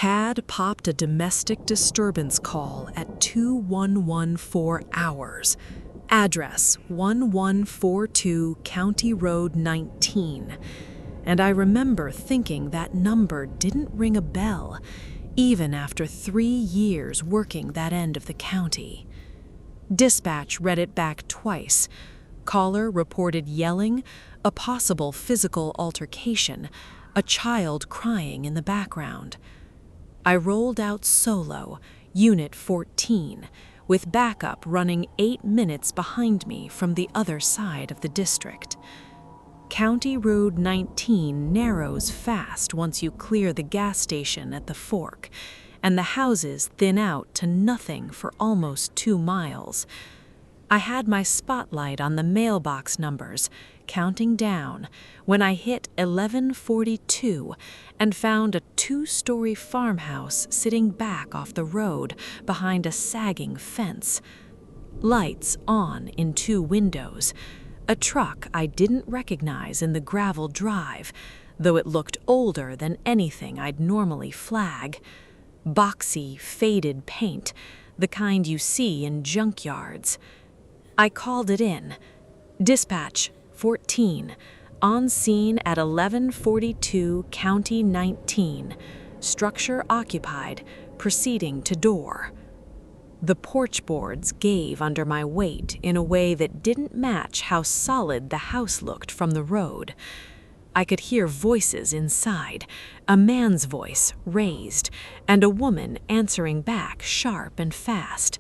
CAD popped a domestic disturbance call at 2114 hours. Address 1142 County Road 19. And I remember thinking that number didn't ring a bell, even after 3 years working that end of the county. Dispatch read it back twice. Caller reported yelling, a possible physical altercation, a child crying in the background. I rolled out solo, Unit 14, with backup running 8 minutes behind me from the other side of the district. County Road 19 narrows fast once you clear the gas station at the fork, and the houses thin out to nothing for almost 2 miles. I had my spotlight on the mailbox numbers, counting down, when I hit 1142 and found a 2-story farmhouse sitting back off the road behind a sagging fence. Lights on in 2 windows. A truck I didn't recognize in the gravel drive, though it looked older than anything I'd normally flag. Boxy, faded paint, the kind you see in junkyards. I called it in. Dispatch 14, on scene at 1142 County 19, structure occupied, proceeding to door. The porch boards gave under my weight in a way that didn't match how solid the house looked from the road. I could hear voices inside, a man's voice raised, and a woman answering back sharp and fast.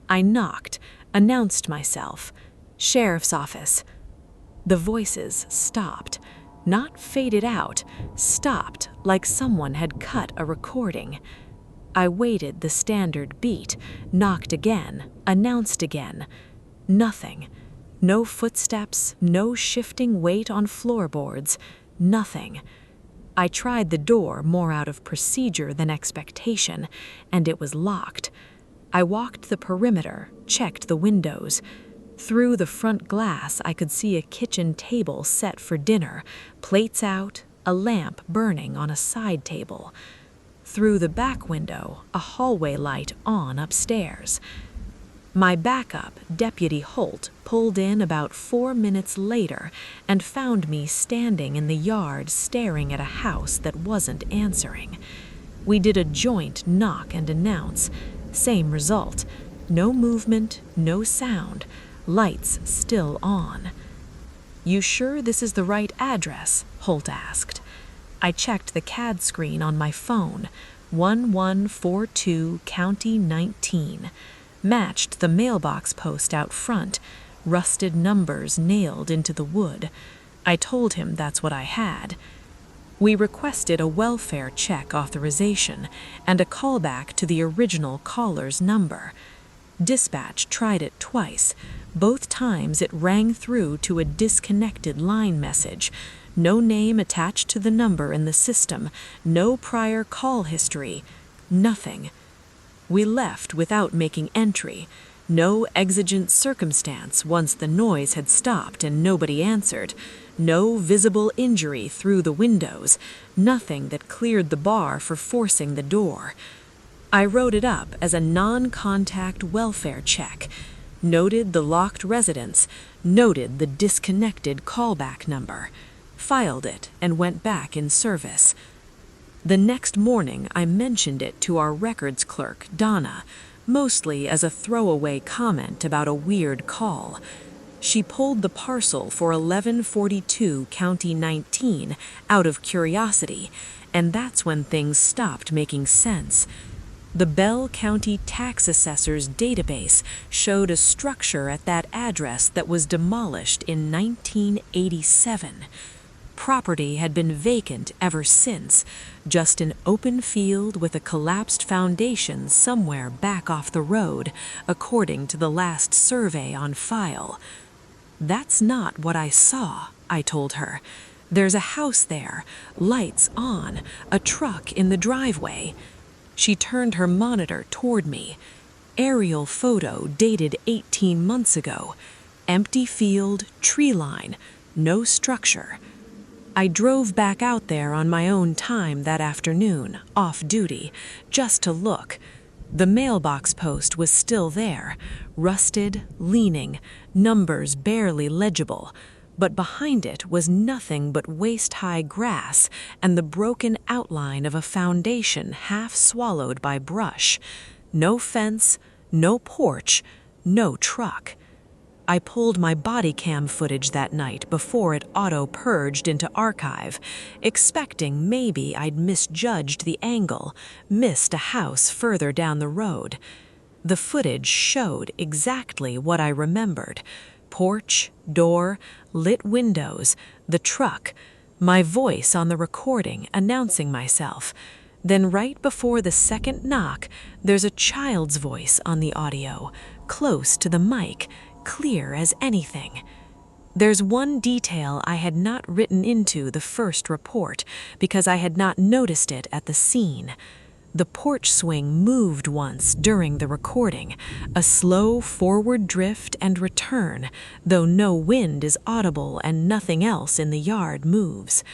I knocked, announced myself. Sheriff's office. The voices stopped, not faded out, stopped like someone had cut a recording. I waited the standard beat, knocked again, announced again. Nothing. No footsteps, no shifting weight on floorboards, nothing. I tried the door more out of procedure than expectation, and it was locked. I walked the perimeter, checked the windows. Through the front glass, I could see a kitchen table set for dinner, plates out, a lamp burning on a side table. Through the back window, a hallway light on upstairs. My backup, Deputy Holt, pulled in about 4 minutes later and found me standing in the yard staring at a house that wasn't answering. We did a joint knock and announce. Same result. No movement, no sound. Lights still on. "You sure this is the right address?" Holt asked. I checked the CAD screen on my phone. 1142 County 19. Matched the mailbox post out front. Rusted numbers nailed into the wood. I told him that's what I had. We requested a welfare check authorization and a callback to the original caller's number. Dispatch tried it twice. Both times it rang through to a disconnected line message. No name attached to the number in the system, no prior call history, nothing. We left without making entry. No exigent circumstance once the noise had stopped and nobody answered. No visible injury through the windows, nothing that cleared the bar for forcing the door. I wrote it up as a non-contact welfare check, noted the locked residence, noted the disconnected callback number, filed it, and went back in service. The next morning, I mentioned it to our records clerk, Donna, mostly as a throwaway comment about a weird call. She pulled the parcel for 1142 County 19 out of curiosity, and that's when things stopped making sense. The Bell County Tax Assessor's database showed a structure at that address that was demolished in 1987. Property had been vacant ever since, just an open field with a collapsed foundation somewhere back off the road, according to the last survey on file. "That's not what I saw," I told her. "There's a house there, lights on, a truck in the driveway." She turned her monitor toward me. Aerial photo dated 18 months ago. Empty field, tree line, no structure. I drove back out there on my own time that afternoon, off duty, just to look. The mailbox post was still there, rusted, leaning, numbers barely legible, but behind it was nothing but waist-high grass and the broken outline of a foundation half swallowed by brush. No fence, no porch, no truck. I pulled my body cam footage that night before it auto-purged into archive, expecting maybe I'd misjudged the angle, missed a house further down the road. The footage showed exactly what I remembered: porch, door, lit windows, the truck, my voice on the recording announcing myself. Then right before the second knock, there's a child's voice on the audio, close to the mic, clear as anything. There's one detail I had not written into the first report because I had not noticed it at the scene. The porch swing moved once during the recording, a slow forward drift and return, though no wind is audible and nothing else in the yard moves.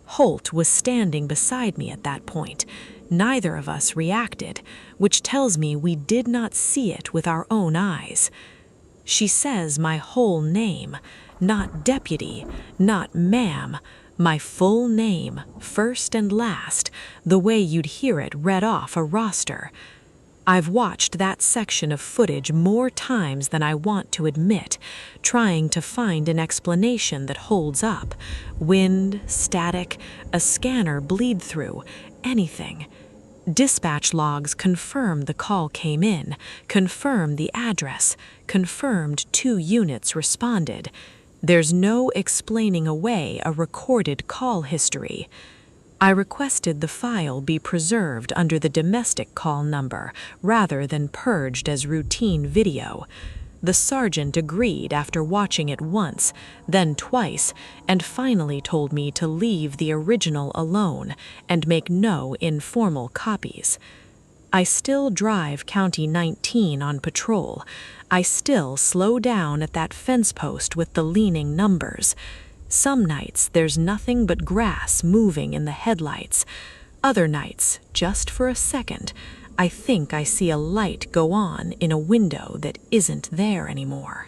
Holt was standing beside me at that point. Neither of us reacted, which tells me we did not see it with our own eyes. She says my whole name, not deputy, not ma'am, my full name, first and last, the way you'd hear it read off a roster. I've watched that section of footage more times than I want to admit, trying to find an explanation that holds up. Wind, static, a scanner bleed through, anything. Dispatch logs confirm the call came in, confirm the address, confirmed 2 units responded. There's no explaining away a recorded call history. I requested the file be preserved under the domestic call number rather than purged as routine video. The sergeant agreed after watching it once, then twice, and finally told me to leave the original alone and make no informal copies. I still drive County 19 on patrol. I still slow down at that fence post with the leaning numbers. Some nights there's nothing but grass moving in the headlights. Other nights, just for a second, I think I see a light go on in a window that isn't there anymore.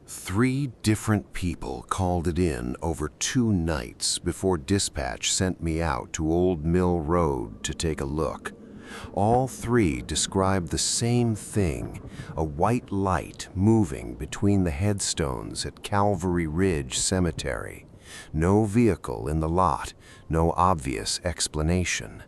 Three different people called it in over 2 nights before dispatch sent me out to Old Mill Road to take a look. All 3 described the same thing, a white light moving between the headstones at Calvary Ridge Cemetery. No vehicle in the lot, no obvious explanation.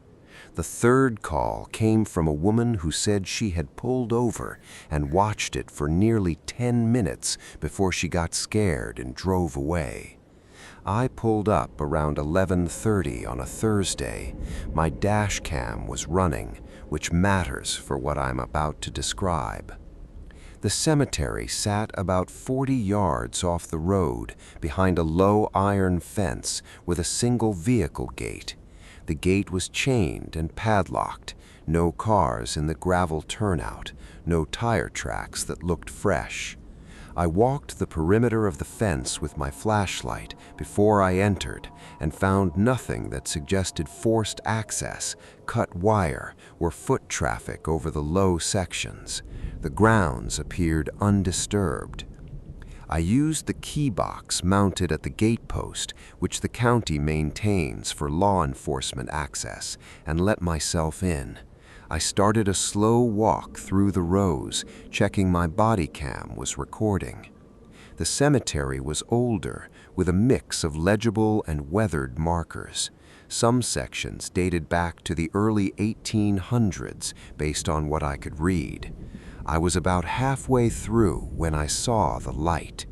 The third call came from a woman who said she had pulled over and watched it for nearly 10 minutes before she got scared and drove away. I pulled up around 11:30 on a Thursday. My dash cam was running, which matters for what I'm about to describe. The cemetery sat about 40 yards off the road behind a low iron fence with a single vehicle gate. The gate was chained and padlocked, no cars in the gravel turnout, no tire tracks that looked fresh. I walked the perimeter of the fence with my flashlight before I entered and found nothing that suggested forced access, cut wire, or foot traffic over the low sections. The grounds appeared undisturbed. I used the key box mounted at the gate post, which the county maintains for law enforcement access, and let myself in. I started a slow walk through the rows, checking my body cam was recording. The cemetery was older, with a mix of legible and weathered markers. Some sections dated back to the early 1800s based on what I could read. I was about halfway through when I saw the light.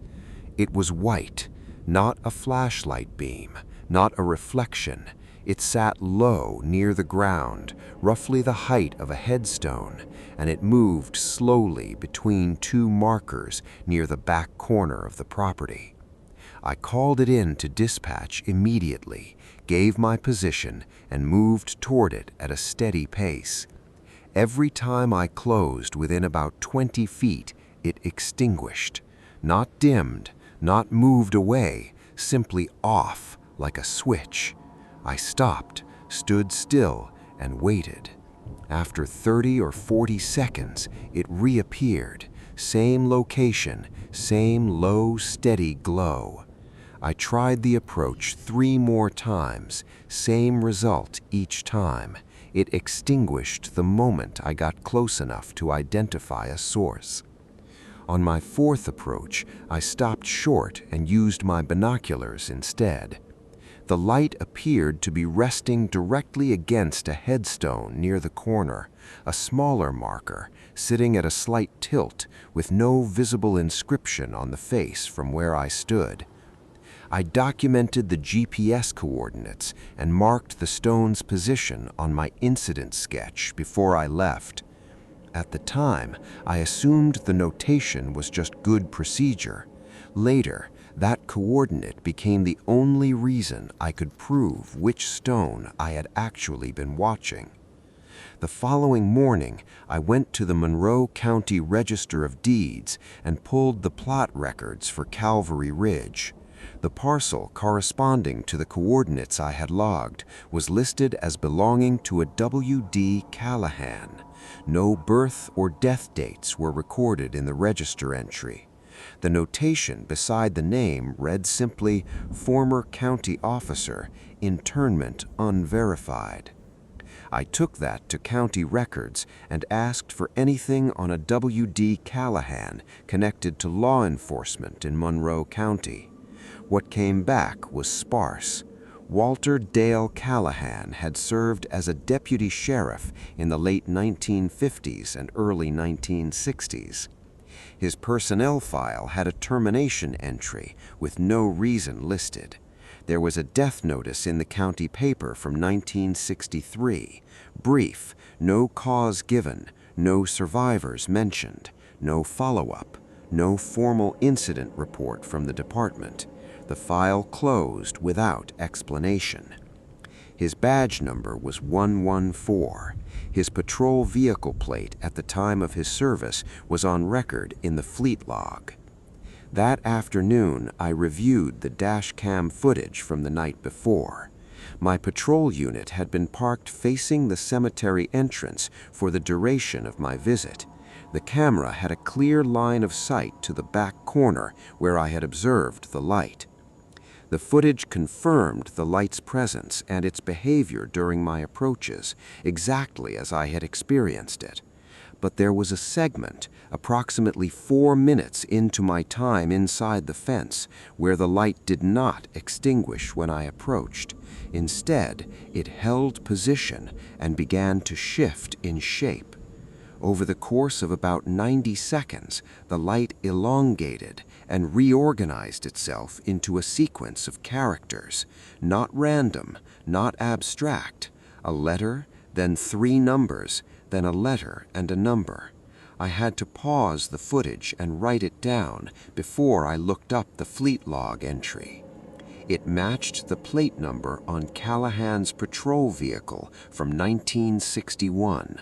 It was white, not a flashlight beam, not a reflection. It sat low near the ground, roughly the height of a headstone, and it moved slowly between two markers near the back corner of the property. I called it in to dispatch immediately, gave my position, and moved toward it at a steady pace. Every time I closed within about 20 feet, it extinguished. Not dimmed, not moved away, simply off like a switch. I stopped, stood still, and waited. After 30 or 40 seconds, it reappeared. Same location, same low, steady glow. I tried the approach 3 more times, same result each time. It extinguished the moment I got close enough to identify a source. On my 4th approach, I stopped short and used my binoculars instead. The light appeared to be resting directly against a headstone near the corner, a smaller marker, sitting at a slight tilt with no visible inscription on the face from where I stood. I documented the GPS coordinates and marked the stone's position on my incident sketch before I left. At the time, I assumed the notation was just good procedure. Later, that coordinate became the only reason I could prove which stone I had actually been watching. The following morning, I went to the Monroe County Register of Deeds and pulled the plot records for Calvary Ridge. The parcel corresponding to the coordinates I had logged was listed as belonging to a W.D. Callahan. No birth or death dates were recorded in the register entry. The notation beside the name read simply, "Former county officer, internment unverified." I took that to county records and asked for anything on a W.D. Callahan connected to law enforcement in Monroe County. What came back was sparse. Walter Dale Callahan had served as a deputy sheriff in the late 1950s and early 1960s. His personnel file had a termination entry with no reason listed. There was a death notice in the county paper from 1963. Brief, no cause given, no survivors mentioned, no follow-up, no formal incident report from the department. The file closed without explanation. His badge number was 114. His patrol vehicle plate at the time of his service was on record in the fleet log. That afternoon, I reviewed the dash cam footage from the night before. My patrol unit had been parked facing the cemetery entrance for the duration of my visit. The camera had a clear line of sight to the back corner where I had observed the light. The footage confirmed the light's presence and its behavior during my approaches, exactly as I had experienced it. But there was a segment, approximately 4 minutes into my time inside the fence, where the light did not extinguish when I approached. Instead, it held position and began to shift in shape. Over the course of about 90 seconds, the light elongated and reorganized itself into a sequence of characters, not random, not abstract, a letter, then 3 numbers, then a letter and a number. I had to pause the footage and write it down before I looked up the fleet log entry. It matched the plate number on Callahan's patrol vehicle from 1961.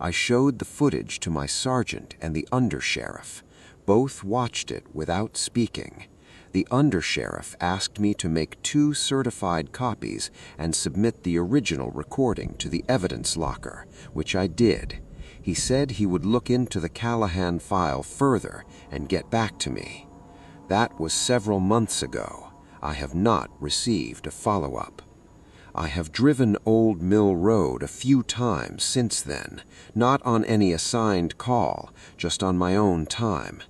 I showed the footage to my sergeant and the undersheriff. Both watched it without speaking. The undersheriff asked me to make 2 certified copies and submit the original recording to the evidence locker, which I did. He said he would look into the Callahan file further and get back to me. That was several months ago. I have not received a follow-up. I have driven Old Mill Road a few times since then, not on any assigned call, just on my own time.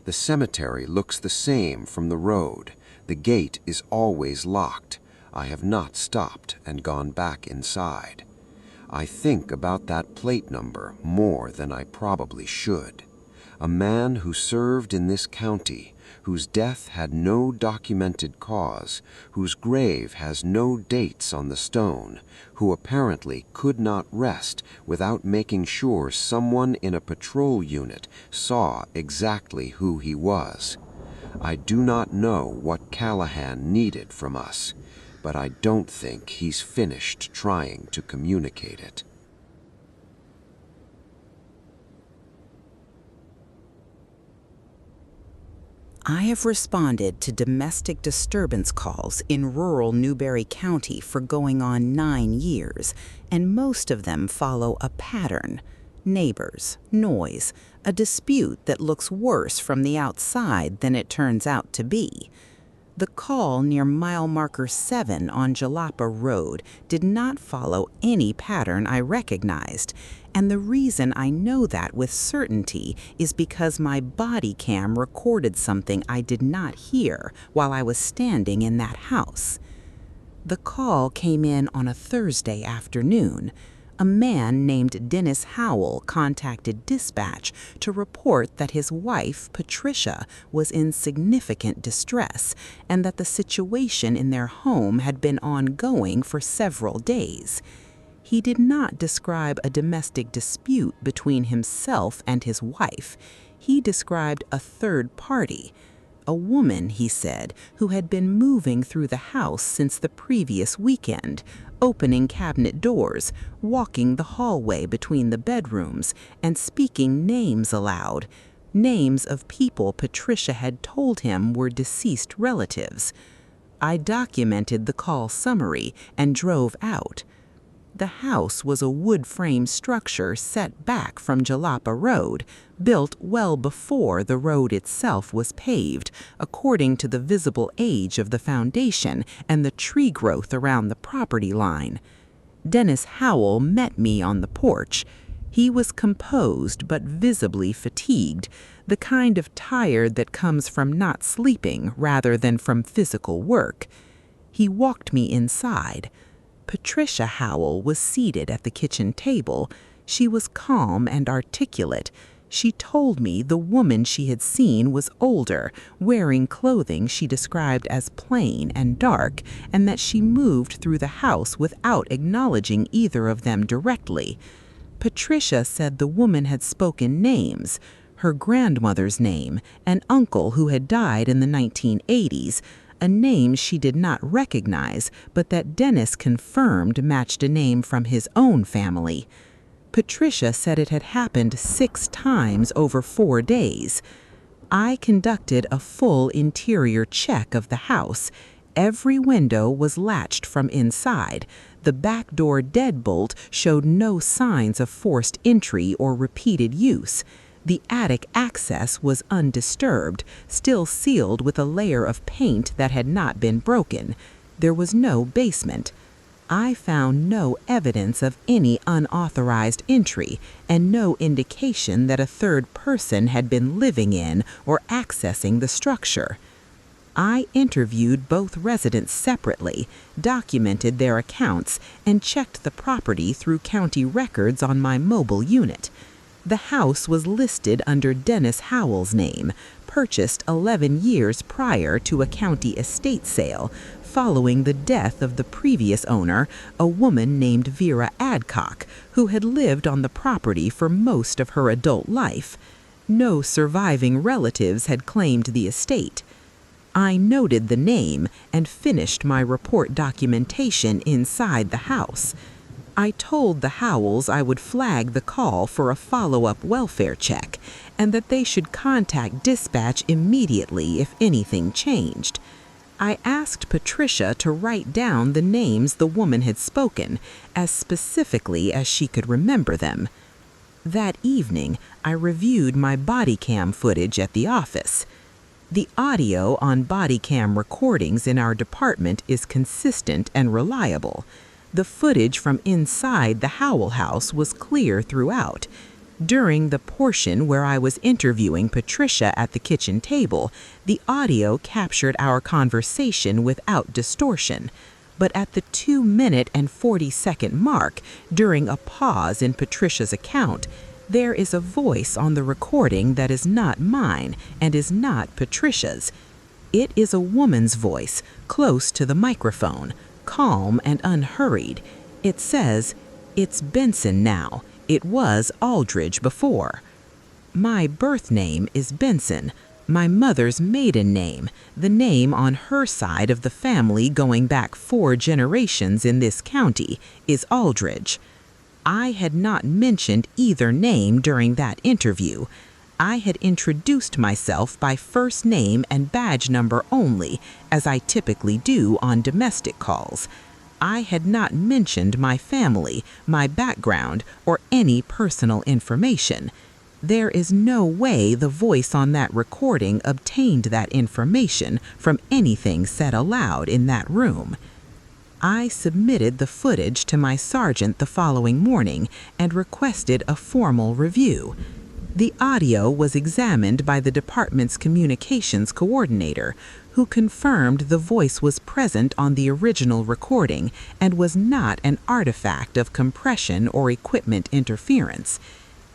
The cemetery looks the same from the road. The gate is always locked. I have not stopped and gone back inside. I think about that plate number more than I probably should. A man who served in this county, whose death had no documented cause, whose grave has no dates on the stone, who apparently could not rest without making sure someone in a patrol unit saw exactly who he was. I do not know what Callahan needed from us, but I don't think he's finished trying to communicate it. I have responded to domestic disturbance calls in rural Newberry County for going on 9 years, and most of them follow a pattern: neighbors, noise, a dispute that looks worse from the outside than it turns out to be. The call near mile marker 7 on Jalapa Road did not follow any pattern I recognized, and the reason I know that with certainty is because my body cam recorded something I did not hear while I was standing in that house. The call came in on a Thursday afternoon. A man named Dennis Howell contacted dispatch to report that his wife, Patricia, was in significant distress and that the situation in their home had been ongoing for several days. He did not describe a domestic dispute between himself and his wife. He described a third party. A woman, he said, who had been moving through the house since the previous weekend, opening cabinet doors, walking the hallway between the bedrooms, and speaking names aloud, names of people Patricia had told him were deceased relatives. I documented the call summary and drove out. The house was a wood frame structure set back from Jalapa Road, built well before the road itself was paved, according to the visible age of the foundation and the tree growth around the property line. Dennis Howell met me on the porch. He was composed but visibly fatigued, the kind of tired that comes from not sleeping rather than from physical work. He walked me inside. Patricia Howell was seated at the kitchen table. She was calm and articulate. She told me the woman she had seen was older, wearing clothing she described as plain and dark, and that she moved through the house without acknowledging either of them directly. Patricia said the woman had spoken names: her grandmother's name, an uncle who had died in the 1980s, a name she did not recognize, but that Dennis confirmed matched a name from his own family. Patricia said it had happened 6 times over 4 days. I conducted a full interior check of the house. Every window was latched from inside. The back door deadbolt showed no signs of forced entry or repeated use. The attic access was undisturbed, still sealed with a layer of paint that had not been broken. There was no basement. I found no evidence of any unauthorized entry and no indication that a third person had been living in or accessing the structure. I interviewed both residents separately, documented their accounts, and checked the property through county records on my mobile unit. The house was listed under Dennis Howell's name, purchased 11 years prior to a county estate sale, following the death of the previous owner, a woman named Vera Adcock, who had lived on the property for most of her adult life. No surviving relatives had claimed the estate. I noted the name and finished my report documentation inside the house. I told the Howells I would flag the call for a follow-up welfare check and that they should contact dispatch immediately if anything changed. I asked Patricia to write down the names the woman had spoken as specifically as she could remember them. That evening, I reviewed my body cam footage at the office. The audio on body cam recordings in our department is consistent and reliable. The footage from inside the Howell house was clear throughout. During the portion where I was interviewing Patricia at the kitchen table, the audio captured our conversation without distortion. But at the 2-minute and 40-second mark, during a pause in Patricia's account, there is a voice on the recording that is not mine and is not Patricia's. It is a woman's voice, close to the microphone, calm and unhurried. It says, "It's Benson now. It was Aldridge before." My birth name is Benson. My mother's maiden name, the name on her side of the family going back 4 generations in this county, is Aldridge. I had not mentioned either name during that interview. I had introduced myself by first name and badge number only, as I typically do on domestic calls. I had not mentioned my family, my background, or any personal information. There is no way the voice on that recording obtained that information from anything said aloud in that room. I submitted the footage to my sergeant the following morning and requested a formal review. The audio was examined by the department's communications coordinator, who confirmed the voice was present on the original recording and was not an artifact of compression or equipment interference.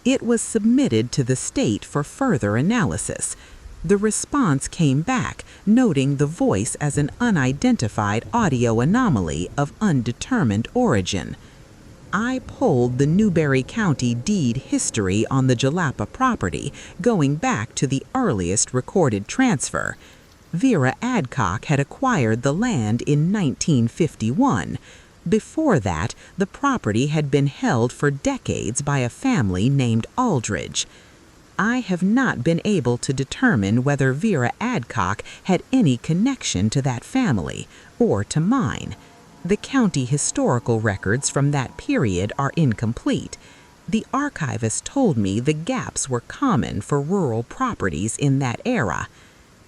It was submitted to the state for further analysis. The response came back, noting the voice as an unidentified audio anomaly of undetermined origin. I pulled the Newberry County deed history on the Jalapa property, going back to the earliest recorded transfer. Vera Adcock had acquired the land in 1951. Before that, the property had been held for decades by a family named Aldridge. I have not been able to determine whether Vera Adcock had any connection to that family or to mine. The county historical records from that period are incomplete. The archivist told me the gaps were common for rural properties in that era.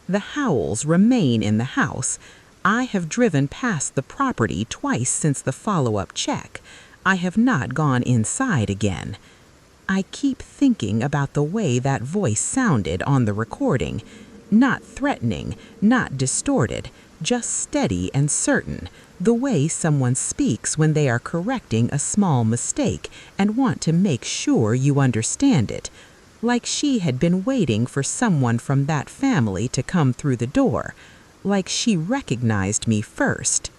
The Howells remain in the house. I have driven past the property twice since the follow-up check. I have not gone inside again. I keep thinking about the way that voice sounded on the recording. Not threatening, not distorted, just steady and certain, the way someone speaks when they are correcting a small mistake and want to make sure you understand it, like she had been waiting for someone from that family to come through the door, like she recognized me first.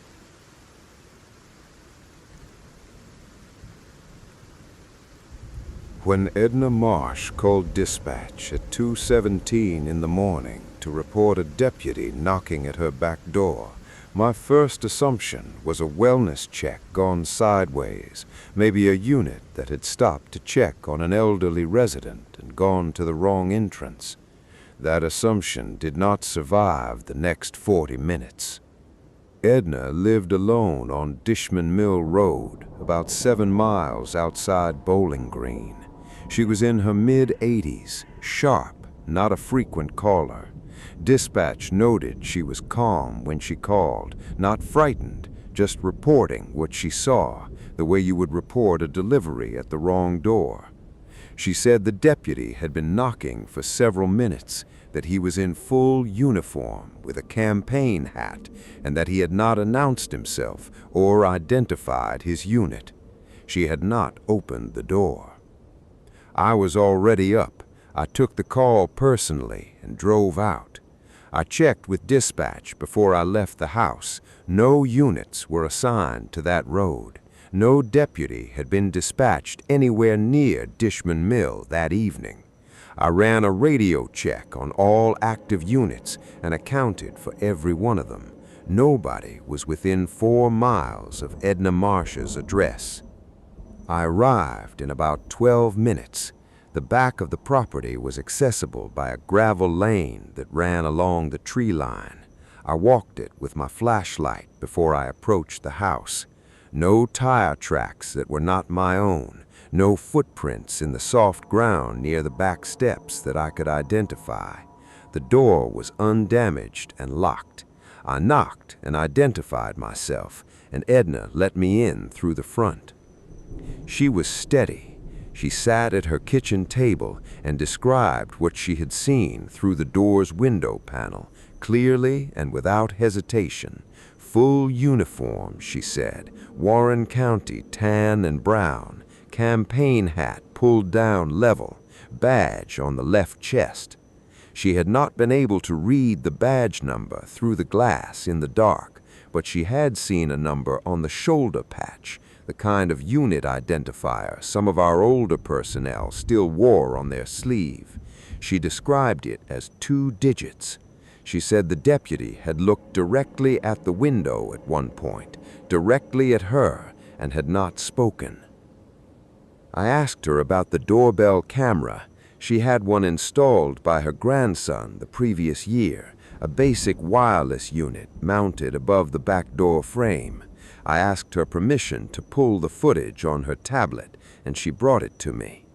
When Edna Marsh called dispatch at 2:17 in the morning to report a deputy knocking at her back door, my first assumption was a wellness check gone sideways, maybe a unit that had stopped to check on an elderly resident and gone to the wrong entrance. That assumption did not survive the next 40 minutes. Edna lived alone on Dishman Mill Road, about 7 miles outside Bowling Green. She was in her mid-80s, sharp, not a frequent caller. Dispatch noted she was calm when she called, not frightened, just reporting what she saw, the way you would report a delivery at the wrong door. She said the deputy had been knocking for several minutes, that he was in full uniform with a campaign hat, and that he had not announced himself or identified his unit. She had not opened the door. I was already up. I took the call personally and drove out. I checked with dispatch before I left the house. No units were assigned to that road. No deputy had been dispatched anywhere near Dishman Mill that evening. I ran a radio check on all active units and accounted for every one of them. Nobody was within 4 miles of Edna Marsh's address. I arrived in about 12 minutes. The back of the property was accessible by a gravel lane that ran along the tree line. I walked it with my flashlight before I approached the house. No tire tracks that were not my own, no footprints in the soft ground near the back steps that I could identify. The door was undamaged and locked. I knocked and identified myself, and Edna let me in through the front. She was steady. She sat at her kitchen table and described what she had seen through the door's window panel, clearly and without hesitation. Full uniform, she said, Warren County, tan and brown, campaign hat pulled down level, badge on the left chest. She had not been able to read the badge number through the glass in the dark, but she had seen a number on the shoulder patch, the kind of unit identifier some of our older personnel still wore on their sleeve. She described it as 2 digits. She said the deputy had looked directly at the window at one point, directly at her, and had not spoken. I asked her about the doorbell camera. She had one installed by her grandson the previous year, a basic wireless unit mounted above the back door frame. I asked her permission to pull the footage on her tablet, and she brought it to me.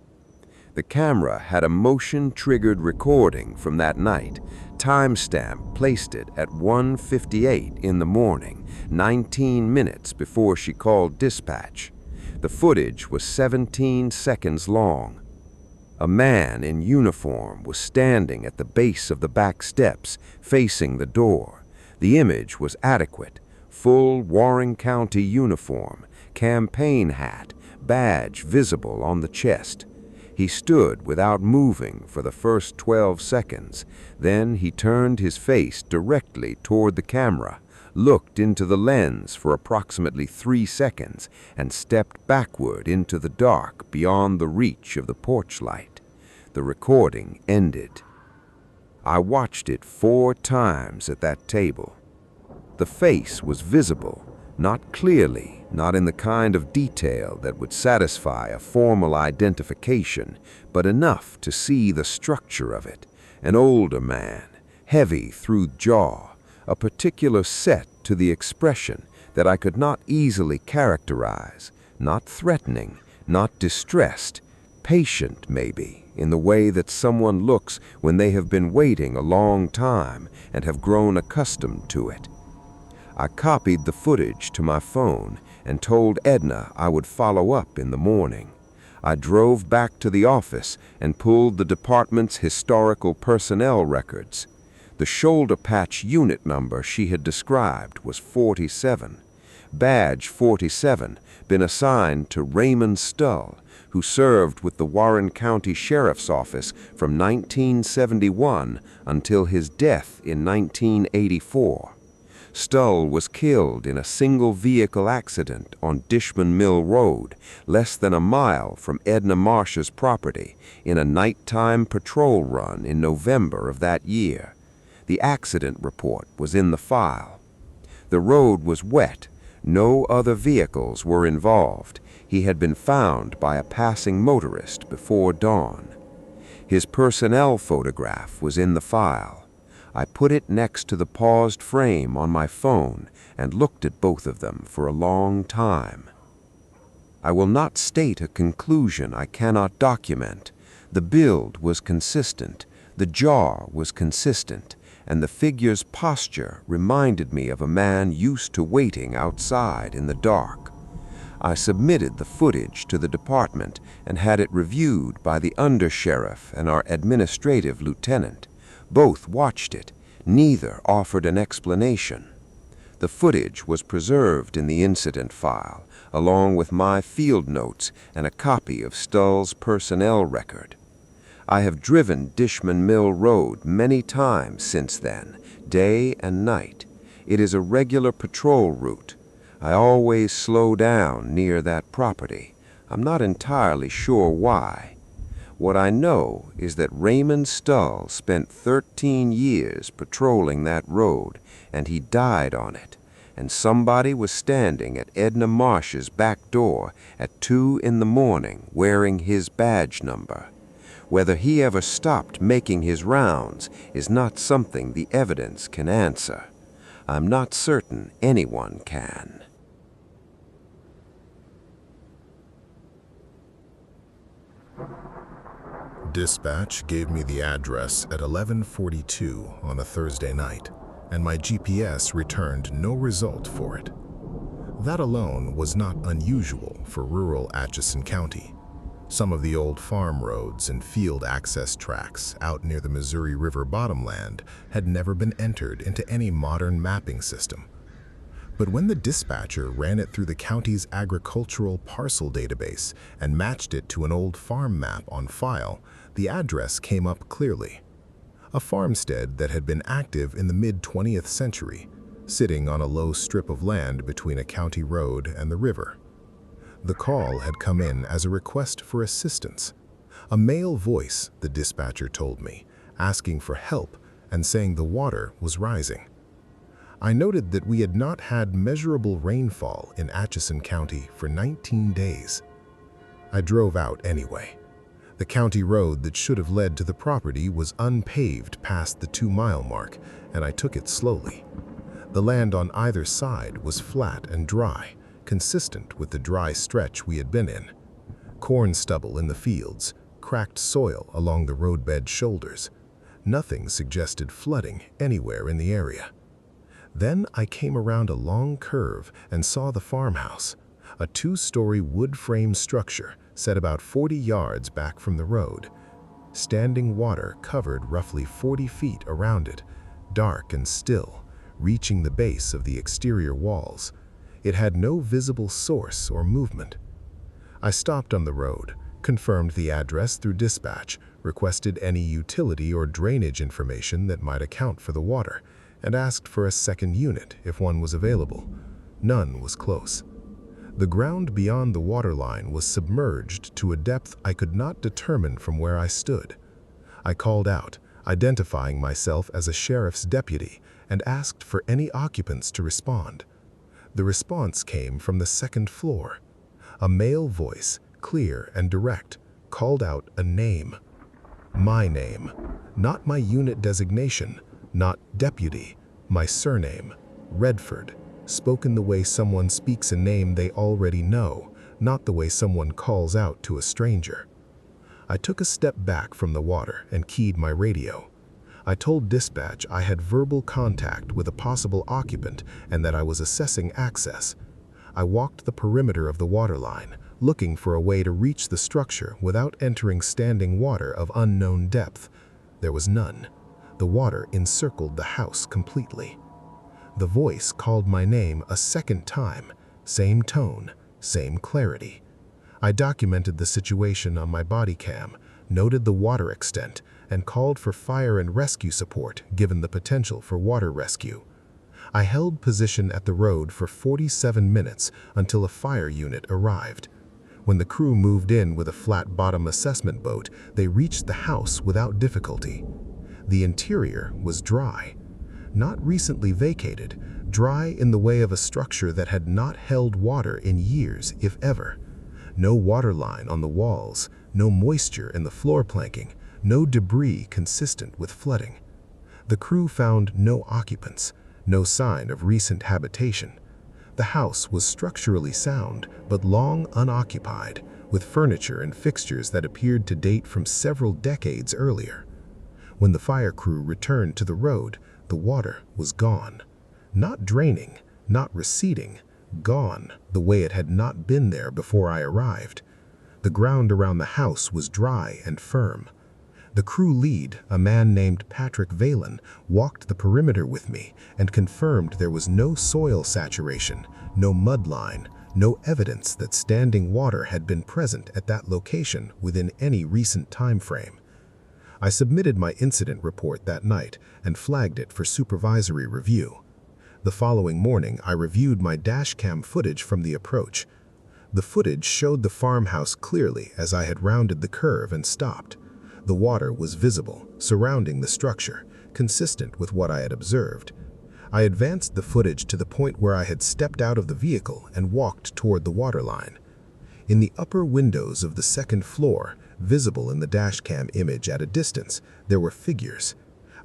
The camera had a motion-triggered recording from that night. Timestamp placed it at 1:58 in the morning, 19 minutes before she called dispatch. The footage was 17 seconds long. A man in uniform was standing at the base of the back steps, facing the door. The image was adequate. Full Warren County uniform, campaign hat, badge visible on the chest. He stood without moving for the first 12 seconds. Then he turned his face directly toward the camera, looked into the lens for approximately 3 seconds, and stepped backward into the dark beyond the reach of the porch light. The recording ended. I watched it 4 times at that table. The face was visible, not clearly, not in the kind of detail that would satisfy a formal identification, but enough to see the structure of it. An older man, heavy through jaw, a particular set to the expression that I could not easily characterize, not threatening, not distressed, patient maybe, in the way that someone looks when they have been waiting a long time and have grown accustomed to it. I copied the footage to my phone and told Edna I would follow up in the morning. I drove back to the office and pulled the department's historical personnel records. The shoulder patch unit number she had described was 47. Badge 47, been assigned to Raymond Stull, who served with the Warren County Sheriff's Office from 1971 until his death in 1984. Stull was killed in a single-vehicle accident on Dishman Mill Road, less than a mile from Edna Marsh's property, in a nighttime patrol run in November of that year. The accident report was in the file. The road was wet. No other vehicles were involved. He had been found by a passing motorist before dawn. His personnel photograph was in the file. I put it next to the paused frame on my phone and looked at both of them for a long time. I will not state a conclusion I cannot document. The build was consistent, the jaw was consistent, and the figure's posture reminded me of a man used to waiting outside in the dark. I submitted the footage to the department and had it reviewed by the undersheriff and our administrative lieutenant. Both watched it. Neither offered an explanation. The footage was preserved in the incident file, along with my field notes and a copy of Stull's personnel record. I have driven Dishman Mill Road many times since then, day and night. It is a regular patrol route. I always slow down near that property. I'm not entirely sure why. What I know is that Raymond Stull spent 13 years patrolling that road, and he died on it, and somebody was standing at Edna Marsh's back door at 2 in the morning wearing his badge number. Whether he ever stopped making his rounds is not something the evidence can answer. I'm not certain anyone can. Dispatch gave me the address at 11:42 on a Thursday night, and my GPS returned no result for it. That alone was not unusual for rural Atchison County. Some of the old farm roads and field access tracks out near the Missouri River bottomland had never been entered into any modern mapping system. But when the dispatcher ran it through the county's agricultural parcel database and matched it to an old farm map on file, the address came up clearly. A farmstead that had been active in the mid-20th century, sitting on a low strip of land between a county road and the river. The call had come in as a request for assistance. A male voice, the dispatcher told me, asking for help and saying the water was rising. I noted that we had not had measurable rainfall in Atchison County for 19 days. I drove out anyway. The county road that should have led to the property was unpaved past the 2-mile mark, and I took it slowly. The land on either side was flat and dry, consistent with the dry stretch we had been in. Corn stubble in the fields, cracked soil along the roadbed shoulders. Nothing suggested flooding anywhere in the area. Then I came around a long curve and saw the farmhouse, a 2-story wood frame structure set about 40 yards back from the road. Standing water covered roughly 40 feet around it, dark and still, reaching the base of the exterior walls. It had no visible source or movement. I stopped on the road, confirmed the address through dispatch, requested any utility or drainage information that might account for the water, and asked for a second unit if one was available. None was close. The ground beyond the waterline was submerged to a depth I could not determine from where I stood. I called out, identifying myself as a sheriff's deputy, and asked for any occupants to respond. The response came from the second floor. A male voice, clear and direct, called out a name. My name, not my unit designation, not deputy, my surname, Redford, spoken the way someone speaks a name they already know, not the way someone calls out to a stranger. I took a step back from the water and keyed my radio. I told dispatch I had verbal contact with a possible occupant and that I was assessing access. I walked the perimeter of the waterline, looking for a way to reach the structure without entering standing water of unknown depth. There was none. The water encircled the house completely. The voice called my name a second time, same tone, same clarity. I documented the situation on my body cam, noted the water extent, and called for fire and rescue support given the potential for water rescue. I held position at the road for 47 minutes until a fire unit arrived. When the crew moved in with a flat-bottom assessment boat, they reached the house without difficulty. The interior was dry. Not recently vacated, dry in the way of a structure that had not held water in years, if ever. No water line on the walls, no moisture in the floor planking, no debris consistent with flooding. The crew found no occupants, no sign of recent habitation. The house was structurally sound, but long unoccupied, with furniture and fixtures that appeared to date from several decades earlier. When the fire crew returned to the road, the water was gone. Not draining, not receding, gone the way it had not been there before I arrived. The ground around the house was dry and firm. The crew lead, a man named Patrick Valen, walked the perimeter with me and confirmed there was no soil saturation, no mud line, no evidence that standing water had been present at that location within any recent time frame. I submitted my incident report that night and flagged it for supervisory review. The following morning, I reviewed my dashcam footage from the approach. The footage showed the farmhouse clearly as I had rounded the curve and stopped. The water was visible, surrounding the structure, consistent with what I had observed. I advanced the footage to the point where I had stepped out of the vehicle and walked toward the waterline. In the upper windows of the second floor, visible in the dashcam image at a distance, there were figures.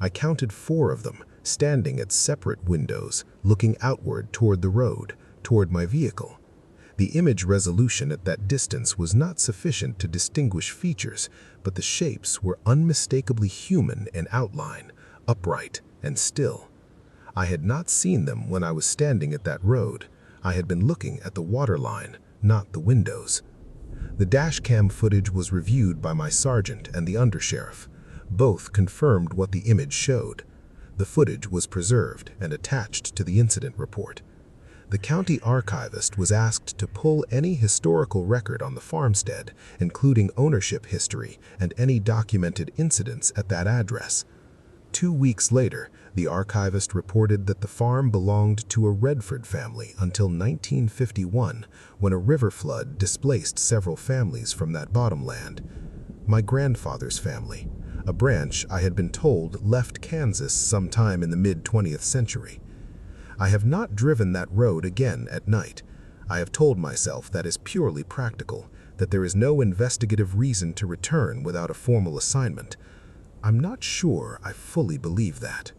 I counted 4 of them, standing at separate windows, looking outward toward the road, toward my vehicle. The image resolution at that distance was not sufficient to distinguish features, but the shapes were unmistakably human in outline, upright and still. I had not seen them when I was standing at that road. I had been looking at the waterline, not the windows. The dashcam footage was reviewed by my sergeant and the undersheriff. Both confirmed what the image showed. The footage was preserved and attached to the incident report. The county archivist was asked to pull any historical record on the farmstead, including ownership history and any documented incidents at that address. 2 weeks later, the archivist reported that the farm belonged to a Redford family until 1951, when a river flood displaced several families from that bottomland. My grandfather's family, a branch I had been told left Kansas sometime in the mid-20th century. I have not driven that road again at night. I have told myself that is purely practical, that there is no investigative reason to return without a formal assignment. I'm not sure I fully believe that.